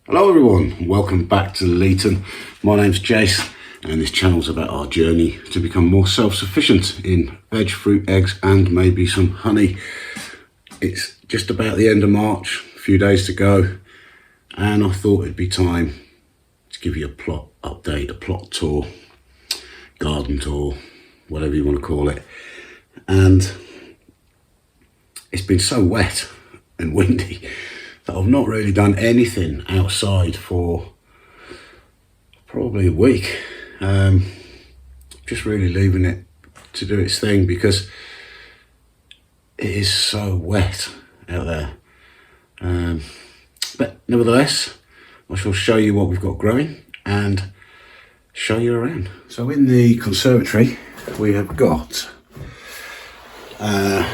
Hello everyone, welcome back to Leeton. My name's Jace and this channel's about our journey to become more self-sufficient in veg, fruit, eggs and maybe some honey. It's just about the end of March, a few days to go, and I thought it'd be time to give you a plot update, a plot tour, garden tour, whatever you want to call it. And it's been so wet and windy that I've not really done anything outside for probably a week. Just really leaving it to do its thing because it is so wet out there. But nevertheless, I shall show you what we've got growing and show you around. So in the conservatory, we have got a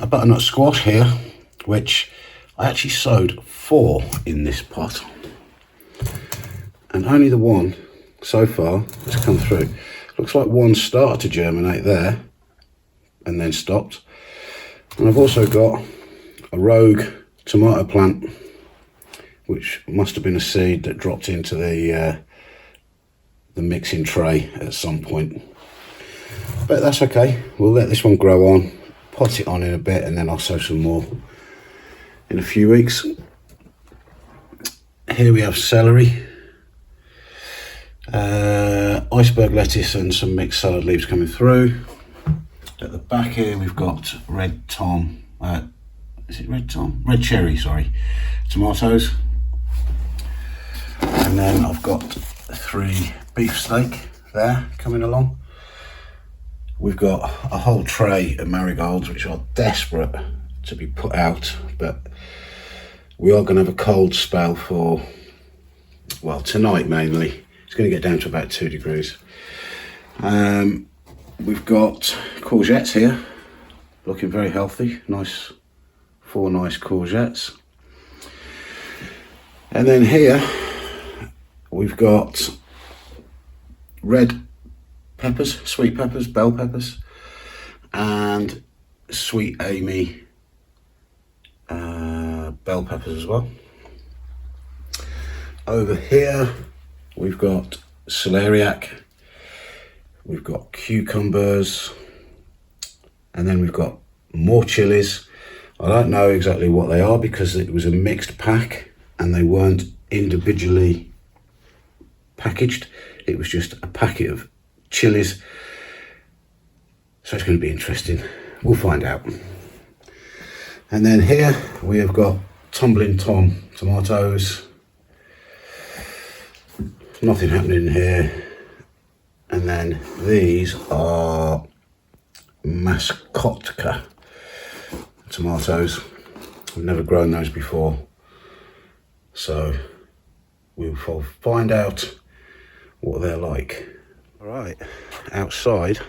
butternut squash here, which I actually sowed 4 in this pot, and only the one so far has come through. Looks like one started to germinate there and then stopped. And I've also got a rogue tomato plant, which must have been a seed that dropped into the mixing tray at some point. But that's okay, we'll let this one grow on, pot it on in a bit, and then I'll sow some more in a few weeks. Here we have celery, iceberg lettuce and some mixed salad leaves coming through. At the back here we've got red tom, is it red tom? Red cherry, sorry, tomatoes. And then I've got 3 beefsteak there coming along. We've got a whole tray of marigolds which are desperate to be put out, but we are going to have a cold spell for, well, tonight mainly. It's going to get down to about 2 degrees. We've got courgettes here, looking very healthy. Nice, 4 nice courgettes. And then here we've got red peppers, sweet peppers, bell peppers, and sweet Amy bell peppers as well. Over here we've got celeriac, we've got cucumbers, and then we've got more chilies. I don't know exactly what they are because it was a mixed pack and they weren't individually packaged. It was just a packet of chilies, so it's going to be interesting. We'll find out. And then here we have got tumbling tom tomatoes. Nothing happening here. And then these are mascotka tomatoes. I've never grown those before, so we'll find out what they're like. All right, outside,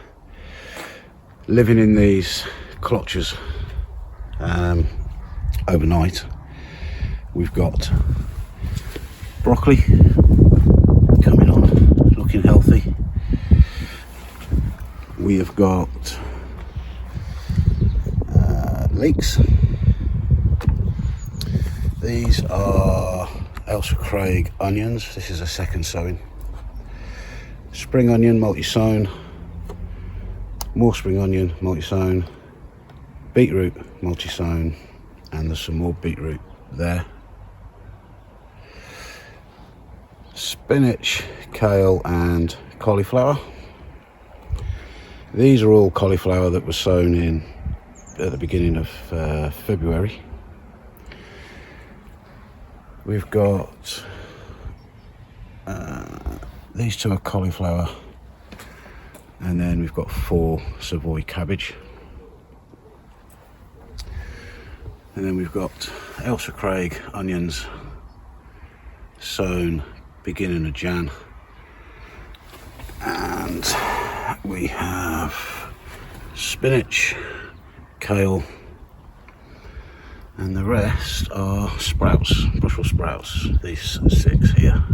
living in these clutches overnight, we've got broccoli coming on, looking healthy. We have got leeks. These are Elsa Craig onions. This is a second sowing. Spring onion multi-sown, more spring onion multi-sown, beetroot multi-sown, and there's some more beetroot there. Spinach, kale and cauliflower. These are all cauliflower that was sown in at the beginning of February. We've got these 2 are cauliflower, and then we've got 4 Savoy cabbage. And then we've got Elsa Craig onions sown beginning of Jan. And we have spinach, kale, and the rest are sprouts, Brussels sprouts, these 6 here.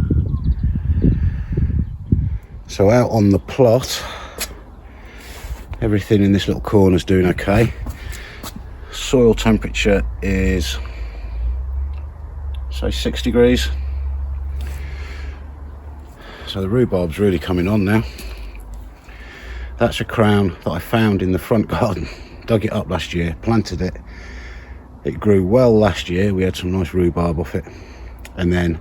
So out on the plot, everything in this little corner is doing okay. Soil temperature is say 6 degrees. So the rhubarb's really coming on now. That's a crown that I found in the front garden. Dug it up last year, planted it. It grew well last year. We had some nice rhubarb off it. And then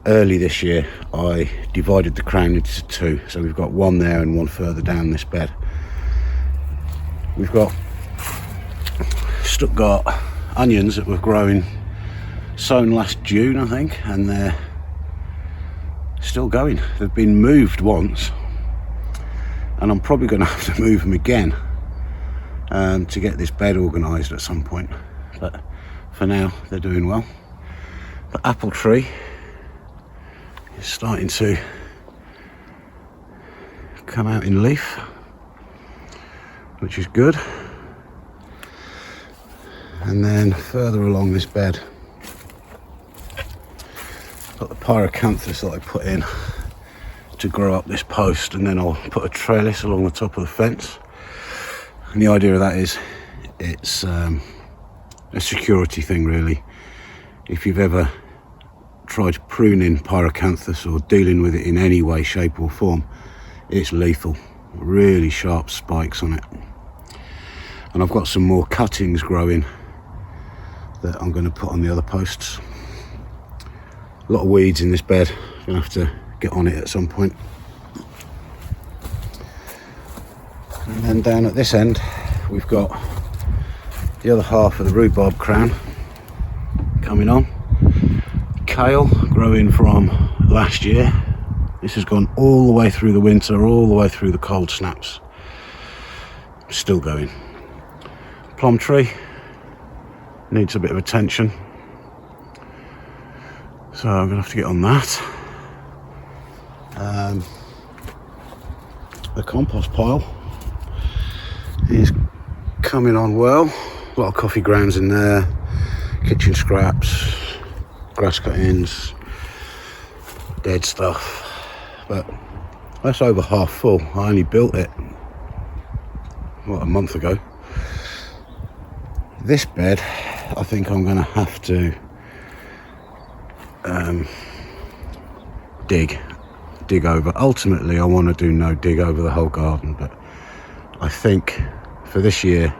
early this year, I divided the crown into two. So we've got one there and one further down this bed. We've got Stuttgart onions that were growing, sown last June, I think, and they're still going. They've been moved once, and I'm probably going to have to move them again to get this bed organised at some point. But for now, they're doing well. The apple tree is starting to come out in leaf, which is good. And then further along this bed, got the pyracanthus that I put in to grow up this post, and then I'll put a trellis along the top of the fence. And the idea of that is it's a security thing, really. If you've ever tried pruning pyracanthus or dealing with it in any way, shape or form, it's lethal. Really sharp spikes on it. And I've got some more cuttings growing that I'm going to put on the other posts. A lot of weeds in this bed. I'm going to have to get on it at some point. And then down at this end, we've got the other half of the rhubarb crown coming on. Kale growing from last year. This has gone all the way through the winter, all the way through the cold snaps. Still going. Plum tree needs a bit of attention, so I'm going to have to get on that. The compost pile is coming on well. A lot of coffee grounds in there, kitchen scraps, grass cuttings, dead stuff, but that's over half full. I only built it a month ago. This bed, I think I'm going to have to dig over. Ultimately, I want to do no dig over the whole garden, but I think for this year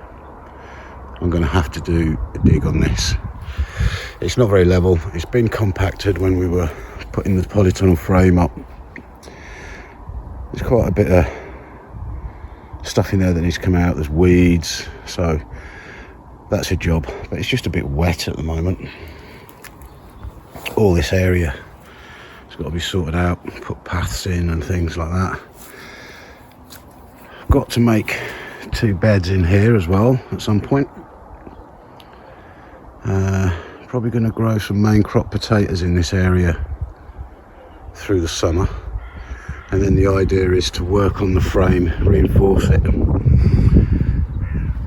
I'm going to have to do a dig on this. It's not very level. It's been compacted when we were putting the polytunnel frame up. There's quite a bit of stuff in there that needs to come out. There's weeds, so that's a job, but it's just a bit wet at the moment. All this area has got to be sorted out, put paths in and things like that. I've got to make 2 beds in here as well at some point. Probably going to grow some main crop potatoes in this area through the summer, and then the idea is to work on the frame, reinforce it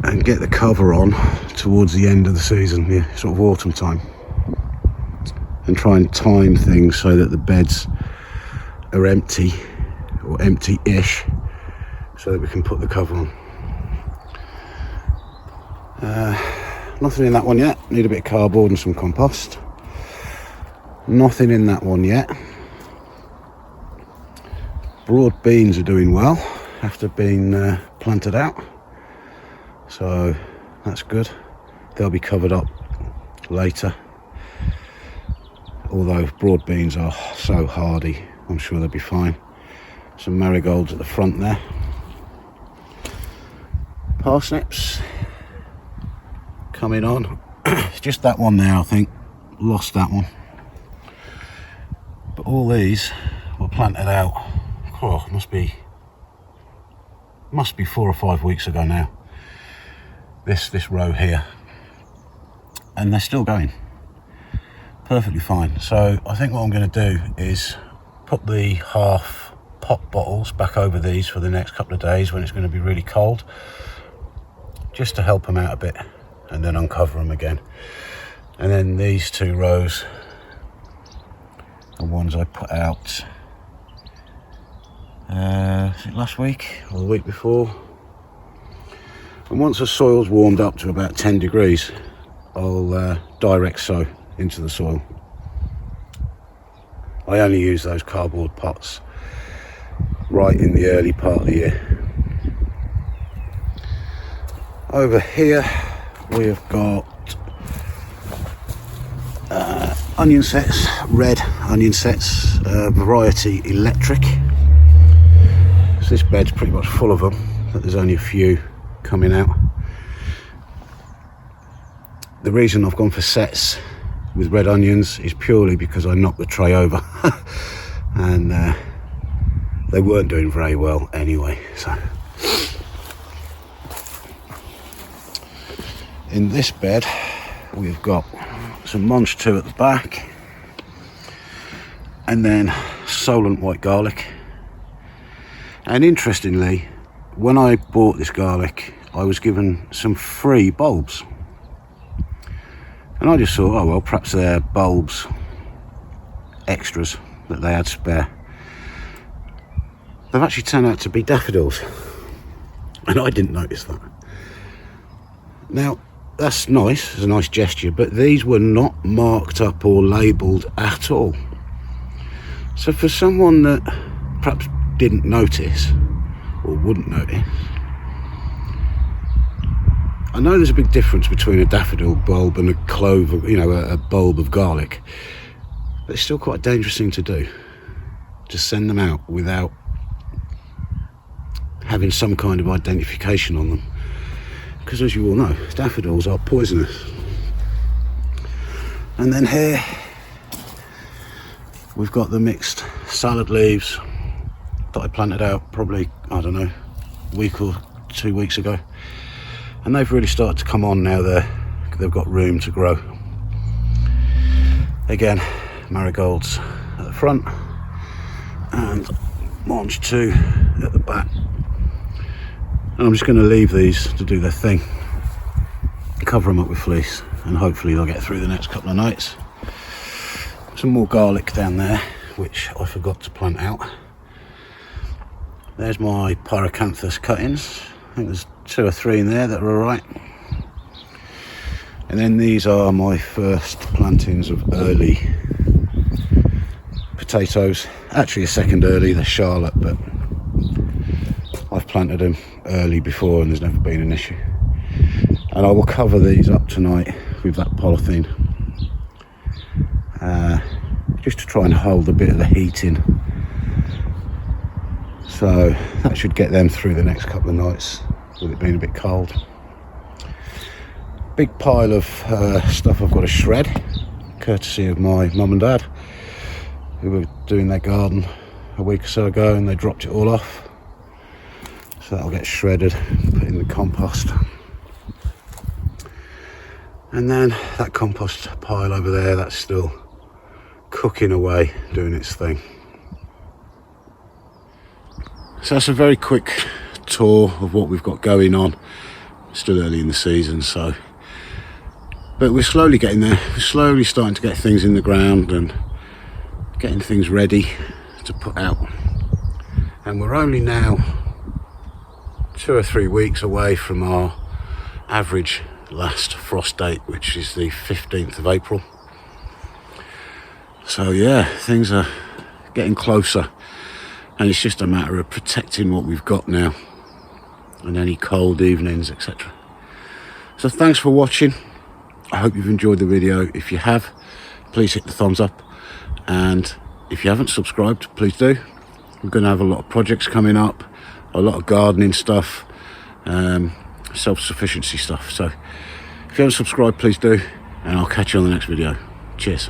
and get the cover on towards the end of the season, yeah, sort of autumn time, and try and time things so that the beds are empty or empty-ish, so that we can put the cover on. Nothing in that one yet. Need a bit of cardboard and some compost. Nothing in that one yet. Broad beans are doing well after being planted out, so that's good. They'll be covered up later, although broad beans are so hardy, I'm sure they'll be fine. Some marigolds at the front there. Parsnips coming on. It's just that one there, I think. Lost that one. But all these were planted out, oh, must be 4 or 5 weeks ago now. This row here, and they're still going perfectly fine. So I think what I'm going to do is put the half pop bottles back over these for the next couple of days when it's going to be really cold, just to help them out a bit, and then uncover them again. And then these 2 rows are ones I put out I think last week or the week before. And once the soil's warmed up to about 10 degrees, I'll direct sow into the soil. I only use those cardboard pots right in the early part of the year. Over here we have got onion sets, red onion sets, variety electric. So this bed's pretty much full of them, but there's only a few coming out. The reason I've gone for sets with red onions is purely because I knocked the tray over and they weren't doing very well anyway. So in this bed we've got some Monge 2 at the back, and then Solent white garlic. And interestingly, when I bought this garlic, I was given some free bulbs, and I just thought, oh well, perhaps they're bulbs extras that they had spare. They've actually turned out to be daffodils, and I didn't notice that. Now that's nice, it's a nice gesture, but these were not marked up or labelled at all. So for someone that perhaps didn't notice or wouldn't notice, I know there's a big difference between a daffodil bulb and a clove, a bulb of garlic, but it's still quite a dangerous thing to do, to send them out without having some kind of identification on them, because as you all know, daffodils are poisonous. And then here we've got the mixed salad leaves that I planted out probably, I don't know, a week or 2 weeks ago, and they've really started to come on now. They've got room to grow. Again, marigolds at the front and Monge 2 at the back. And I'm just going to leave these to do their thing, cover them up with fleece, and hopefully they'll get through the next couple of nights. Some more garlic down there, which I forgot to plant out. There's my pyracanthus cuttings. I think there's 2 or 3 in there that are alright. And then these are my first plantings of early potatoes. Actually a second early, they're Charlotte, but I've planted them early before and there's never been an issue. And I will cover these up tonight with that polythene, just to try and hold a bit of the heat in. So that should get them through the next couple of nights with it being a bit cold. Big pile of stuff I've got to shred, courtesy of my mum and dad, who were doing their garden a week or so ago and they dropped it all off. So that'll get shredded, put in the compost. And then that compost pile over there, that's still cooking away, doing its thing. So that's a very quick tour of what we've got going on. Still early in the season, but we're slowly getting there. We're slowly starting to get things in the ground and getting things ready to put out. And we're only now 2 or 3 weeks away from our average last frost date, which is the 15th of April. So yeah, things are getting closer, and it's just a matter of protecting what we've got now and any cold evenings, etc. So thanks for watching. I hope you've enjoyed the video. If you have, please hit the thumbs up, and if you haven't subscribed, please do. We're going to have a lot of projects coming up, a lot of gardening stuff, self-sufficiency stuff. So if you haven't subscribed, please do, and I'll catch you on the next video. Cheers.